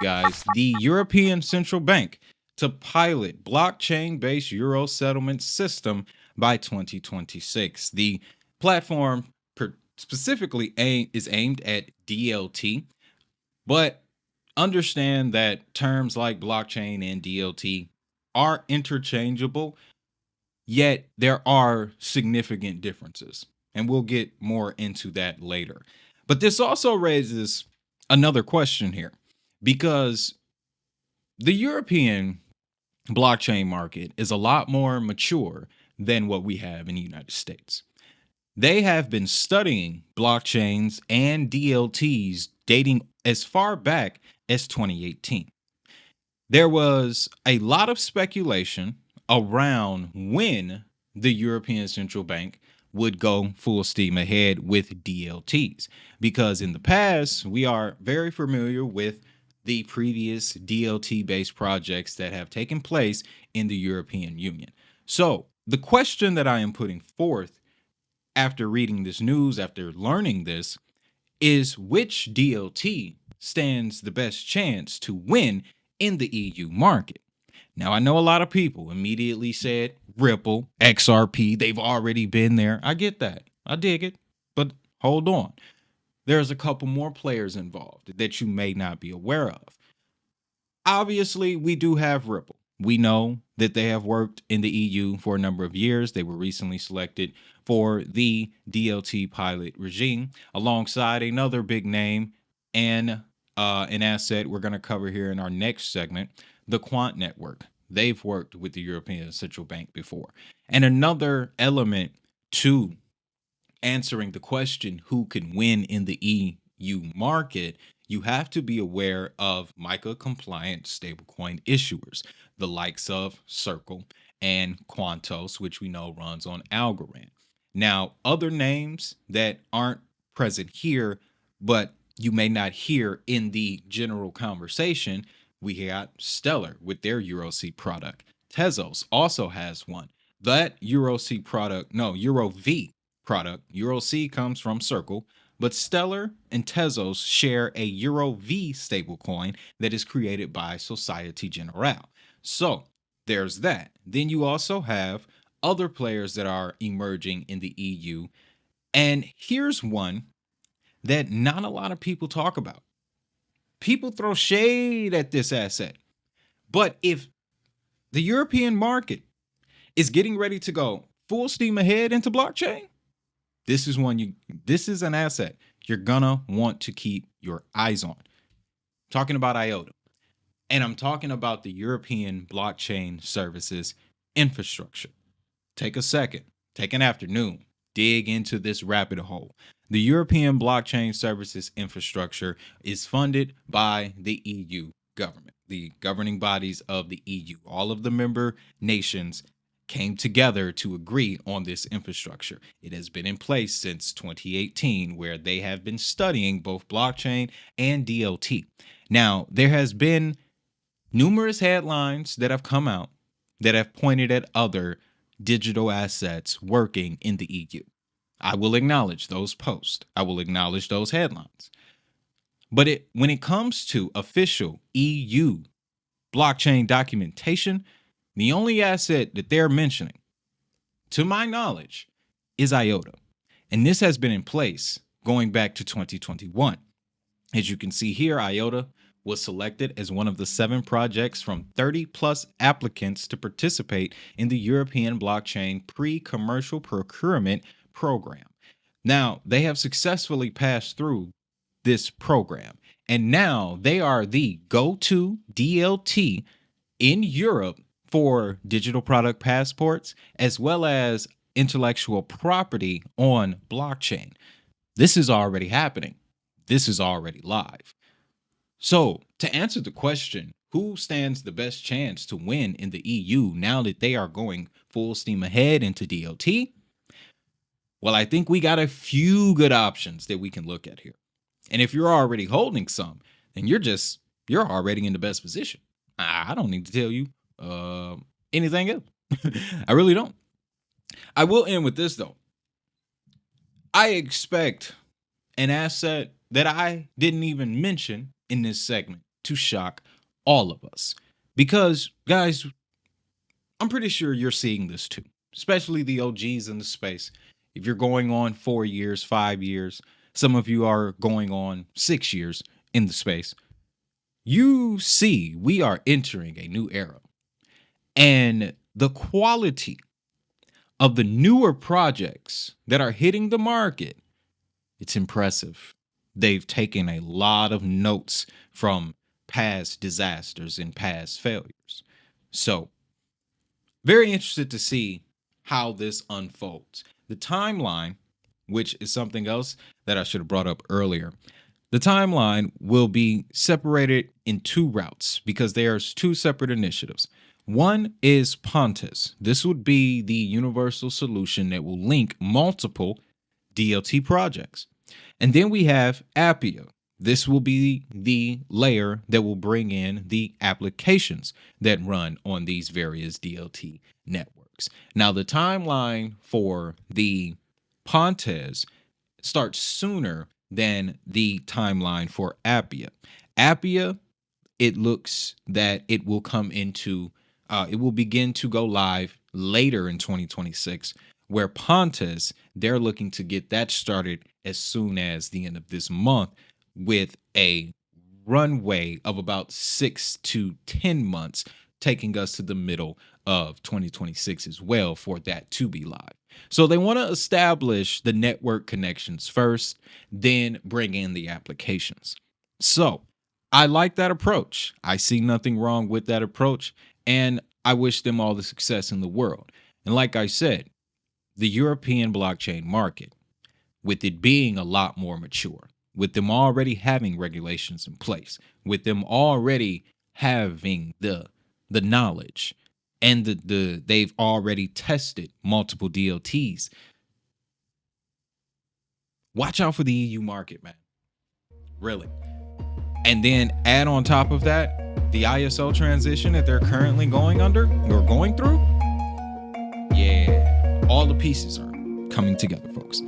guys, the European Central Bank to pilot blockchain-based euro settlement system by 2026. The platform specifically is aimed at DLT, but understand that terms like blockchain and DLT are interchangeable, yet there are significant differences. And we'll get more into that later. But this also raises another question here because the European blockchain market is a lot more mature than what we have in the United States. They have been studying blockchains and DLTs dating as far back as 2018. There was a lot of speculation around when the European Central Bank would go full steam ahead with DLTs because in the past we are very familiar with the previous DLT based projects that have taken place in the European Union. So, the question that I am putting forth after reading this news, after learning this, is which DLT stands the best chance to win in the EU market? Now, I know a lot of people immediately said Ripple, XRP, they've already been there. I get that. I dig it. But hold on. There's a couple more players involved that you may not be aware of. Obviously, we do have Ripple. We know that they have worked in the EU for a number of years. They were recently selected for the DLT pilot regime alongside another big name and an asset we're going to cover here in our next segment, the Quant Network. They've worked with the European Central Bank before. And another element to answering the question who can win in the EU market, you have to be aware of MiCA compliant stablecoin issuers, the likes of Circle and Quantos, which we know runs on Algorand. Now, other names that aren't present here, but you may not hear in the general conversation, we got Stellar with their EuroC product. Tezos also has one. That EuroC product, no, EuroV product, EuroC comes from Circle, but Stellar and Tezos share a EuroV stablecoin that is created by Societe Generale. So there's that. Then you also have other players that are emerging in the EU. And here's one that not a lot of people talk about. People throw shade at this asset. But if the European market is getting ready to go full steam ahead into blockchain, this is an asset you're gonna want to keep your eyes on. I'm talking about IOTA. And I'm talking about the European blockchain services infrastructure. Take a second, take an afternoon, dig into this rabbit hole. The European blockchain services infrastructure is funded by the EU government, the governing bodies of the EU. All of the member nations came together to agree on this infrastructure. It has been in place since 2018, where they have been studying both blockchain and DLT. Now, there has been numerous headlines that have come out that have pointed at other digital assets working in the EU. I will acknowledge those posts. I will acknowledge those headlines. But when it comes to official EU blockchain documentation, the only asset that they're mentioning, to my knowledge, is IOTA. And this has been in place going back to 2021. As you can see here, IOTA was selected as one of the 7 projects from 30 plus applicants to participate in the European blockchain pre-commercial procurement program. Now, they have successfully passed through this program, and now they are the go-to DLT in Europe for digital product passports, as well as intellectual property on blockchain. This is already happening. This is already live. So, to answer the question, who stands the best chance to win in the EU now that they are going full steam ahead into DLT? Well, I think we got a few good options that we can look at here. And if you're already holding some, then you're already in the best position. I don't need to tell you anything else. I really don't. I will end with this though. I expect an asset that I didn't even mention in this segment to shock all of us. Because, guys, I'm pretty sure you're seeing this too, especially the OGs in the space. If you're going on 4 years, 5 years, some of you are going on 6 years in the space, you see we are entering a new era. And the quality of the newer projects that are hitting the market, it's impressive. They've taken a lot of notes from past disasters and past failures. So, very interested to see how this unfolds. The timeline, which is something else that I should have brought up earlier, the timeline will be separated in 2 routes because there's 2 separate initiatives. One is Pontes. This would be the universal solution that will link multiple DLT projects. And then we have Appia. This will be the layer that will bring in the applications that run on these various DLT networks. Now, the timeline for the Pontes starts sooner than the timeline for Appia. Appia, it looks that it will come into, it will begin to go live later in 2026, where Pontes, they're looking to get that started as soon as the end of this month, with a runway of about 6 to 10 months, taking us to the middle of 2026 as well for that to be live. So they want to establish the network connections first, then bring in the applications. So I like that approach. I see nothing wrong with that approach, and I wish them all the success in the world. And like I said, the European blockchain market, with it being a lot more mature, with them already having regulations in place, with them already having the knowledge, and they've already tested multiple DLTs. Watch out for the EU market, man. Really. And then add on top of that the ISO transition that they're currently going under or going through. Yeah, all the pieces are coming together, folks.